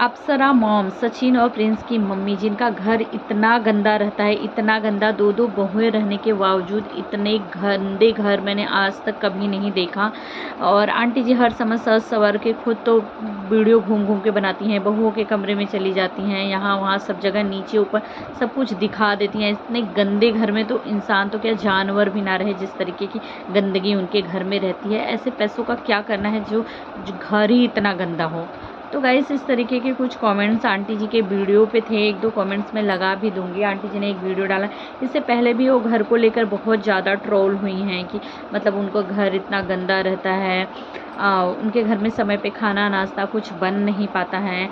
अप्सरा mom, Sachin और Prince की mummy, जिनका घर इतना गंदा रहता है, इतना गंदा, दो दो बहुएं रहने के बावजूद इतने गंदे घर मैंने आज तक कभी नहीं देखा। और आंटी जी हर समय सज सवर के खुद तो वीडियो घूम घूम के बनाती हैं, बहुओं के कमरे में चली जाती हैं, यहाँ वहाँ सब जगह नीचे ऊपर सब कुछ दिखा देती हैं। इतने गंदे घर में तो इंसान तो क्या जानवर भी ना रहे, जिस तरीके की गंदगी उनके घर में रहती है। ऐसे पैसों का क्या करना है जो घर ही इतना गंदा हो। तो गाइस इस तरीके के कुछ कमेंट्स आंटी जी के वीडियो पे थे, एक दो कमेंट्स मैं लगा भी दूंगी। आंटी जी ने एक वीडियो डाला, इससे पहले भी वो घर को लेकर बहुत ज़्यादा ट्रोल हुई हैं कि मतलब उनको घर इतना गंदा रहता है, उनके घर में समय पे खाना नाश्ता कुछ बन नहीं पाता है।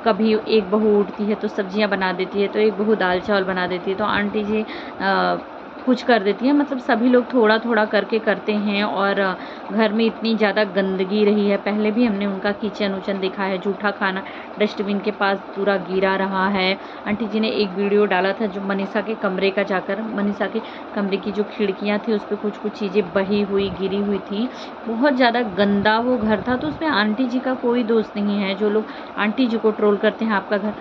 कभी एक बहू उठती है तो सब्जियां बना देती है, तो एक बहू दाल चावल बना देती है, तो आंटी जी कुछ कर देती है। मतलब सभी लोग थोड़ा थोड़ा करके करते हैं और घर में इतनी ज़्यादा गंदगी रही है। पहले भी हमने उनका किचन उचन देखा है, जूठा खाना डस्टबिन के पास पूरा गिरा रहा है। आंटी जी ने एक वीडियो डाला था जो मनीषा के कमरे का जाकर, मनीषा के कमरे की जो खिड़कियां थी उस पर कुछ कुछ चीज़ें बही हुई गिरी हुई थी, बहुत ज़्यादा गंदा वो घर था। तो उसमें आंटी जी का कोई दोष नहीं है। जो लोग आंटी जी को ट्रोल करते हैं, आपका घर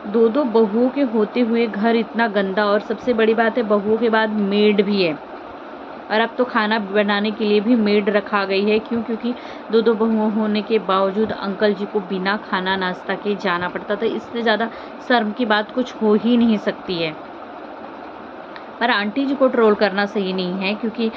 दो दो बहुओं के होते हुए घर इतना गंदा, और सबसे बड़ी बात है बहुओं के बाद मेड भी है, और अब तो खाना बनाने के लिए भी मेड रखा गई है। क्यों? क्योंकि दो दो बहुओं होने के बावजूद अंकल जी को बिना खाना नाश्ता के जाना पड़ता था। इससे ज़्यादा शर्म की बात कुछ हो ही नहीं सकती है। पर आंटी जी को ट्रोल करना सही नहीं है, क्योंकि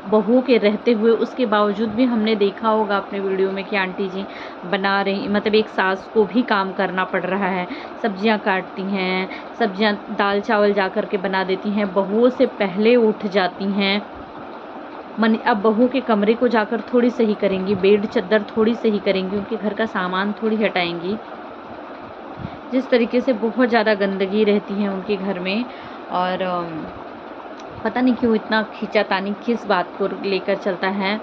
बहू के रहते हुए उसके बावजूद भी हमने देखा होगा अपने वीडियो में कि आंटी जी बना रही, मतलब एक सास को भी काम करना पड़ रहा है। सब्जियां काटती हैं, सब्जियां दाल चावल जा कर के बना देती हैं, बहुओं से पहले उठ जाती हैं। अब बहू के कमरे को जाकर थोड़ी सही करेंगी, बेड चद्दर थोड़ी सही करेंगी, उनके घर का सामान थोड़ी हटाएंगी। जिस तरीके से बहुत ज़्यादा गंदगी रहती है उनके घर में, और पता नहीं क्यों इतना खींचातानी किस बात को लेकर चलता है।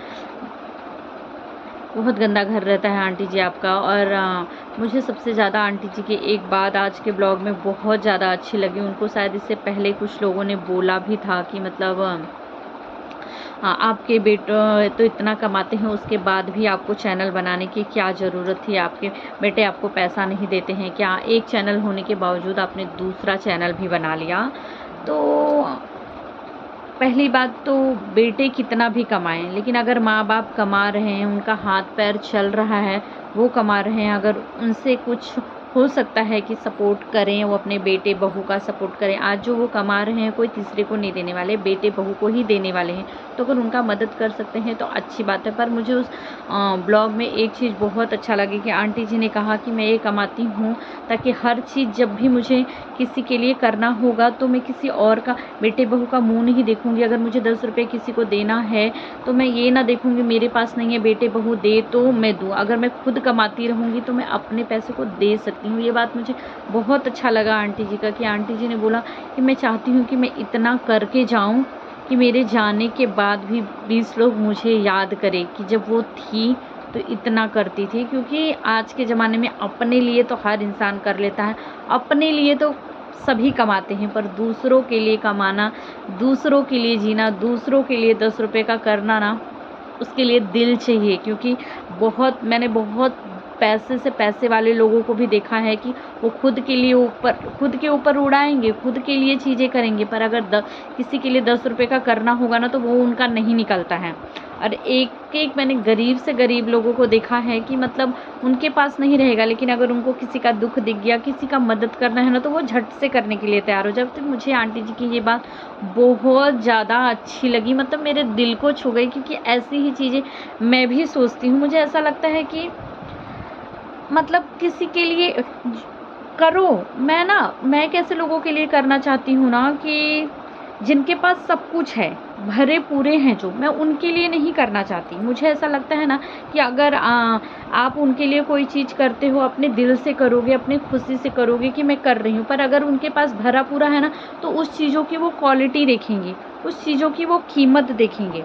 बहुत गंदा घर रहता है आंटी जी आपका। और मुझे सबसे ज़्यादा आंटी जी की एक बात आज के ब्लॉग में बहुत ज़्यादा अच्छी लगी। उनको शायद इससे पहले कुछ लोगों ने बोला भी था कि मतलब आपके बेटे तो इतना कमाते हैं, उसके बाद भी आपको चैनल बनाने की क्या ज़रूरत थी, आपके बेटे आपको पैसा नहीं देते हैं क्या? एक चैनल होने के बावजूद आपने दूसरा चैनल भी बना लिया। तो पहली बात तो बेटे कितना भी कमाएं, लेकिन अगर माँ बाप कमा रहे हैं, उनका हाथ पैर चल रहा है, वो कमा रहे हैं, अगर उनसे कुछ हो सकता है कि सपोर्ट करें, वो अपने बेटे बहू का सपोर्ट करें। आज जो वो कमा रहे हैं कोई तीसरे को नहीं देने वाले, बेटे बहू को ही देने वाले हैं। तो अगर उनका मदद कर सकते हैं तो अच्छी बात है। पर मुझे उस ब्लॉग में एक चीज़ बहुत अच्छा लगी कि आंटी जी ने कहा कि मैं ये कमाती हूँ ताकि हर चीज़ जब भी मुझे किसी के लिए करना होगा तो मैं किसी और का, बेटे बहू का मुँह नहीं देखूँगी। अगर मुझे 10 रुपये किसी को देना है तो मैं ये ना देखूँगी मेरे पास नहीं है, बेटे बहू दे तो मैं दूँ। अगर मैं खुद कमाती रहूँगी तो मैं अपने पैसे को दे सकती हूँ। ये बात मुझे बहुत अच्छा लगा आंटी जी का, कि आंटी जी ने बोला कि मैं चाहती हूँ कि मैं इतना करके जाऊँ कि मेरे जाने के बाद भी 20 लोग मुझे याद करें कि जब वो थी तो इतना करती थी। क्योंकि आज के ज़माने में अपने लिए तो हर इंसान कर लेता है, अपने लिए तो सभी कमाते हैं, पर दूसरों के लिए कमाना, दूसरों के लिए जीना, दूसरों के लिए 10 रुपये का करना ना, उसके लिए दिल चाहिए। क्योंकि मैंने बहुत पैसे से पैसे वाले लोगों को भी देखा है कि वो खुद के ऊपर उड़ाएंगे, खुद के लिए चीज़ें करेंगे, पर अगर किसी के लिए 10 रुपये का करना होगा ना तो वो उनका नहीं निकलता है। और एक एक मैंने गरीब से गरीब लोगों को देखा है कि मतलब उनके पास नहीं रहेगा, लेकिन अगर उनको किसी का दुख दिख गया, किसी का मदद करना है ना, तो वो झट से करने के लिए तैयार हो जाते। तो मुझे आंटी जी की ये बात बहुत ज़्यादा अच्छी लगी, मतलब मेरे दिल को छू गई। क्योंकि ऐसी ही चीज़ें मैं भी सोचती हूँ। मुझे ऐसा लगता है कि मतलब किसी के लिए करो। मैं कैसे लोगों के लिए करना चाहती हूँ ना, कि जिनके पास सब कुछ है, भरे पूरे हैं, जो मैं उनके लिए नहीं करना चाहती। मुझे ऐसा लगता है ना कि अगर आप उनके लिए कोई चीज़ करते हो, अपने दिल से करोगे, अपनी खुशी से करोगे कि मैं कर रही हूँ, पर अगर उनके पास भरा पूरा है ना, तो उस चीज़ों की वो क्वालिटी देखेंगे, उस चीज़ों की वो कीमत देखेंगे।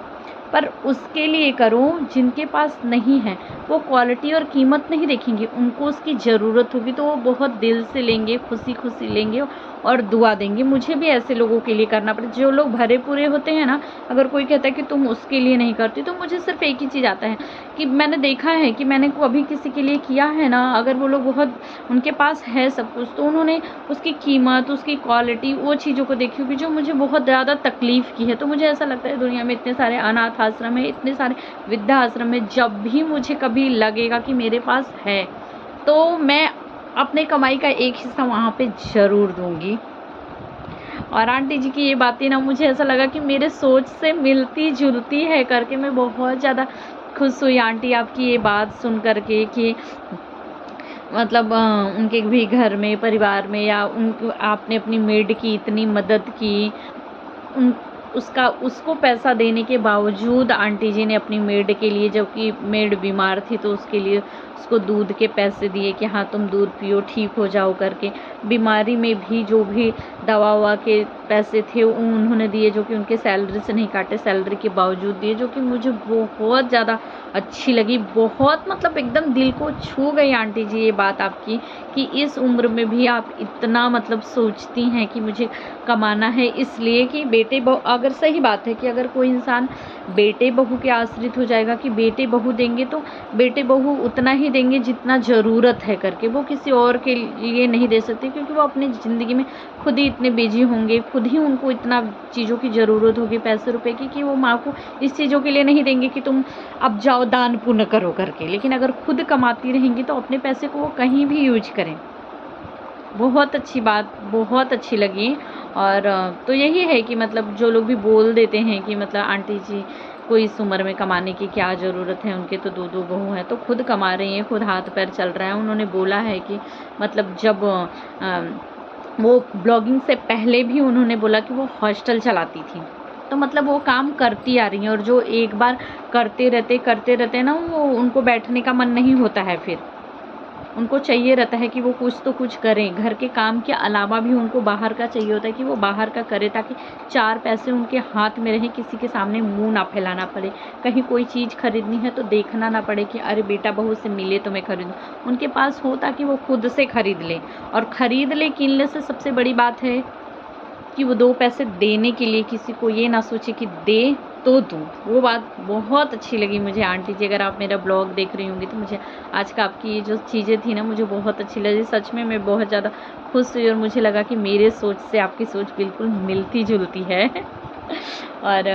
पर उसके लिए करो जिनके पास नहीं है। वो क्वालिटी और कीमत नहीं देखेंगे, उनको उसकी ज़रूरत होगी तो वो बहुत दिल से लेंगे, खुशी-खुशी लेंगे और दुआ देंगे। मुझे भी ऐसे लोगों के लिए करना पड़ता है, जो लोग भरे-पूरे होते हैं ना, अगर कोई कहता है कि तुम उसके लिए नहीं करती, तो मुझे सिर्फ़ एक ही चीज़ आता है कि मैंने देखा है कि मैंने कभी किसी के लिए किया है ना, अगर वो लोग बहुत उनके पास है सब कुछ, तो उन्होंने उसकी कीमत, उसकी क्वालिटी, वो चीज़ों को देखी होगी जो मुझे बहुत ज़्यादा तकलीफ़ की है। तो मुझे ऐसा लगता है दुनिया में इतने सारे अनाथ आश्रम है, इतने सारे वृद्धाश्रम है, जब भी मुझे कभी लगेगा कि मेरे पास है, तो मैं अपने कमाई का एक हिस्सा वहाँ पे ज़रूर दूँगी। और आंटी जी की ये बातें ना मुझे ऐसा लगा कि मेरे सोच से मिलती-जुलती है करके मैं बहुत ज़्यादा खुश हुई आंटी आपकी ये बात सुन कर के कि मतलब उनके भी घर में, परिवार में या उन आपने अपनी मेड की इतनी मदद की। उन उसका उसको पैसा देने के बावजूद आंटी जी ने अपनी मेड के लिए, जबकि मेड बीमार थी तो उसके लिए उसको दूध के पैसे दिए कि हाँ तुम दूध पियो ठीक हो जाओ करके। बीमारी में भी जो भी दवा ववा के पैसे थे वो उन्होंने दिए, जो कि उनके सैलरी से नहीं काटे, सैलरी के बावजूद दिए, जो कि मुझे बहुत ज़्यादा अच्छी लगी। बहुत मतलब एकदम दिल को छू गई आंटी जी ये बात आपकी कि इस उम्र में भी आप इतना मतलब सोचती हैं कि मुझे कमाना है, इसलिए कि बेटे बहू, अगर सही बात है कि अगर कोई इंसान बेटे बहू के आश्रित हो जाएगा कि बेटे बहू देंगे तो बेटे बहू उतना ही देंगे जितना ज़रूरत है करके, वो किसी और के लिए नहीं दे सकते, क्योंकि वो अपनी ज़िंदगी में खुद ही इतने बिजी होंगे, खुद ही उनको इतना चीज़ों की ज़रूरत होगी पैसे रुपए की, कि वो माँ को इस चीज़ों के लिए नहीं देंगे कि तुम अब जाओ दान पुण्य करो करके। लेकिन अगर खुद कमाती रहेंगी तो अपने पैसे को वो कहीं भी यूज करें। बहुत अच्छी बात, बहुत अच्छी लगी। और तो यही है कि मतलब जो लोग भी बोल देते हैं कि मतलब आंटी जी को इस उम्र में कमाने की क्या ज़रूरत है, उनके तो 2-2 बहू हैं, तो खुद कमा रही हैं, खुद हाथ पैर चल रहा है। उन्होंने बोला है कि मतलब जब वो ब्लॉगिंग से पहले भी उन्होंने बोला कि वो हॉस्टल चलाती थी, तो मतलब वो काम करती आ रही हैं, और जो एक बार करते रहते ना, वो उनको बैठने का मन नहीं होता है, फिर उनको चाहिए रहता है कि वो कुछ तो कुछ करें। घर के काम के अलावा भी उनको बाहर का चाहिए होता है कि वो बाहर का करें, ताकि 4 पैसे उनके हाथ में रहें, किसी के सामने मुँह ना फैलाना पड़े। कहीं कोई चीज़ खरीदनी है तो देखना ना पड़े कि अरे बेटा बहू से मिले तो मैं खरीदूँ। उनके पास हो ताकि वो खुद से खरीद लें, और खरीद ले किनले से सबसे बड़ी बात है कि वो 2 पैसे देने के लिए किसी को ये ना सोचे कि दे तो दूँ। वो बात बहुत अच्छी लगी मुझे आंटी जी। अगर आप मेरा ब्लॉग देख रही होंगी तो मुझे आज का आपकी ये जो चीज़ें थी ना, मुझे बहुत अच्छी लगी। सच में मैं बहुत ज़्यादा खुश हुई, और मुझे लगा कि मेरे सोच से आपकी सोच बिल्कुल मिलती-जुलती है। और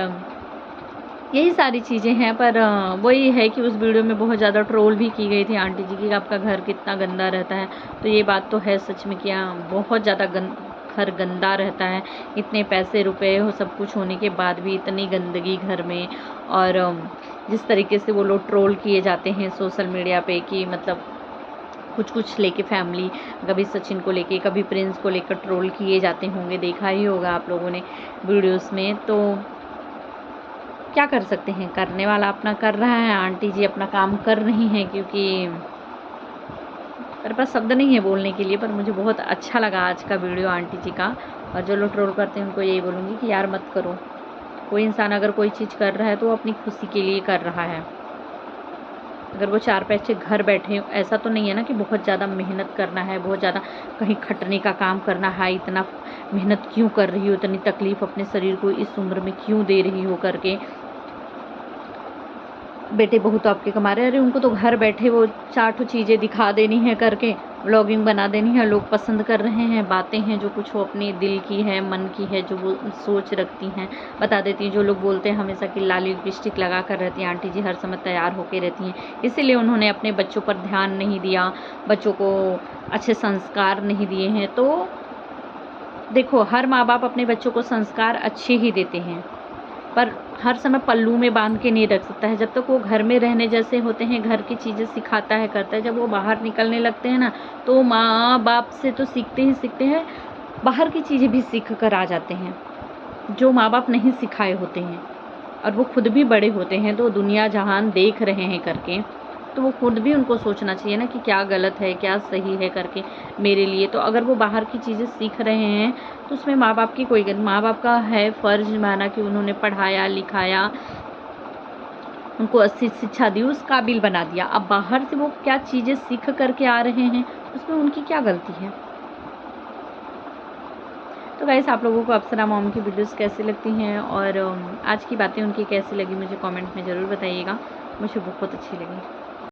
यही सारी चीज़ें हैं। पर वही है कि उस वीडियो में बहुत ज़्यादा ट्रोल भी की गई थी आंटी जी की, कि आपका घर कितना गंदा रहता है। तो ये बात तो है सच में, कि बहुत ज़्यादा घर गंदा रहता है, इतने पैसे रुपए हो सब कुछ होने के बाद भी इतनी गंदगी घर में। और जिस तरीके से वो लोग ट्रोल किए जाते हैं सोशल मीडिया पे, कि मतलब कुछ लेके फैमिली, कभी सचिन को लेके, कभी प्रिंस को लेकर ट्रोल किए जाते होंगे, देखा ही होगा आप लोगों ने वीडियोस में। तो क्या कर सकते हैं, करने वाला अपना कर रहा है, आंटी जी अपना काम कर रही हैं, क्योंकि मेरे पास शब्द नहीं है बोलने के लिए। पर मुझे बहुत अच्छा लगा आज का वीडियो आंटी जी का। और जो लोग ट्रोल करते हैं उनको यही बोलूँगी कि यार मत करो। कोई इंसान अगर कोई चीज़ कर रहा है तो वो अपनी खुशी के लिए कर रहा है। अगर वो 4 पैसे घर बैठे, ऐसा तो नहीं है ना कि बहुत ज़्यादा मेहनत करना है, बहुत ज़्यादा कहीं खटने का काम करना है, इतना मेहनत क्यों कर रही हो, इतनी तकलीफ़ अपने शरीर को इस उम्र में क्यों दे रही हो करके। बेटे बहू तो आपके कमा रहे हैं, अरे उनको तो घर बैठे वो 4 ठो चीज़ें दिखा देनी है करके, व्लॉगिंग बना देनी है। लोग पसंद कर रहे हैं, बातें हैं जो कुछ वो अपने दिल की है, मन की है, जो वो सोच रखती हैं, बता देती हैं। जो लोग बोलते हैं हमेशा कि लाली लिपस्टिक लगा कर रहती हैं आंटी जी, हर समय तैयार होकर रहती हैं, इसीलिए उन्होंने अपने बच्चों पर ध्यान नहीं दिया, बच्चों को अच्छे संस्कार नहीं दिए हैं। तो देखो, हर माँ बाप अपने बच्चों को संस्कार अच्छे ही देते हैं, पर हर समय पल्लू में बांध के नहीं रख सकता है। जब तक वो घर में रहने जैसे होते हैं, घर की चीज़ें सिखाता है, करता है, जब वो बाहर निकलने लगते हैं ना, तो माँ बाप से तो सीखते ही सीखते हैं, बाहर की चीज़ें भी सीख कर आ जाते हैं, जो माँ बाप नहीं सिखाए होते हैं। और वो खुद भी बड़े होते हैं तो दुनिया जहान देख रहे हैं करके, तो वो खुद भी उनको सोचना चाहिए ना कि क्या गलत है, क्या सही है करके मेरे लिए। तो अगर वो बाहर की चीज़ें सीख रहे हैं तो उसमें माँ बाप की कोई गलती, माँ बाप का है फ़र्ज़ माना कि उन्होंने पढ़ाया लिखाया, उनको अच्छी शिक्षा दी, उस काबिल बना दिया। अब बाहर से वो क्या चीज़ें सीख कर के आ रहे हैं, उसमें उनकी क्या गलती है? तो गाइस, आप लोगों को अप्सरा मॉम की वीडियोस कैसी लगती हैं और आज की बातें उनकी कैसी लगी, मुझे कमेंट में ज़रूर बताइएगा। मुझे बहुत अच्छी लगी।